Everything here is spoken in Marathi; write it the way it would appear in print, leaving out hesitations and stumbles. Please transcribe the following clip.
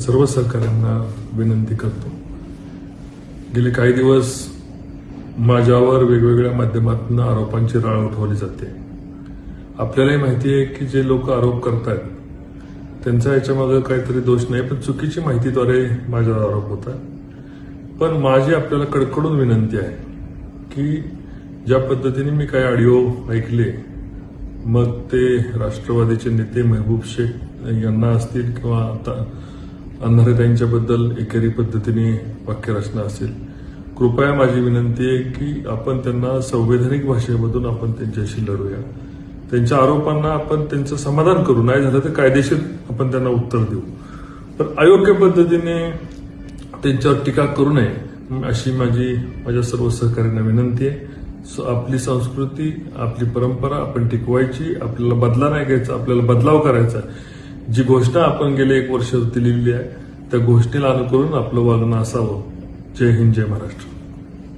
सर्व सहकाऱ्यांना विनंती करतो. गेले काही दिवस माझ्यावर वेगवेगळ्या माध्यमातून आरोपांची राळ उठवली जाते. आपल्यालाही माहिती आहे की जे लोक आरोप करतात त्यांचा याच्यामागे काहीतरी दोष नाही, पण चुकीची माहितीद्वारे माझ्यावर आरोप होतात. पण माझी आपल्याला कडकडून विनंती आहे की ज्या पद्धतीने मी काही ऑडिओ ऐकले, मग ते राष्ट्रवादीचे नेते महबूब शेख यांना असतील किंवा आता अंधारेताईंच्याबद्दल एकेरी पद्धतीने वाक्यरचना असेल, कृपया माझी विनंती आहे की आपण त्यांना संवैधानिक भाषेमधून आपण त्यांच्याशी लढूया. त्यांच्या आरोपांना आपण त्यांचं समाधान करू, नाही झालं तर कायदेशीर आपण त्यांना उत्तर देऊ, पण अयोग्य पद्धतीने त्यांच्यावर टीका करू नये अशी माझ्या सर्व सहकाऱ्यांना विनंती आहे. आपली संस्कृती, आपली परंपरा आपण टिकवायची, आपल्याला बदला नाही घ्यायचा, आपल्याला बदलाव करायचा. जी घोषणा आपण गेले 1 वर्ष दिलेली आहे त्या घोषणेला अनुकरून आपलं वागणं असावं. जय हिंद, जय महाराष्ट्र.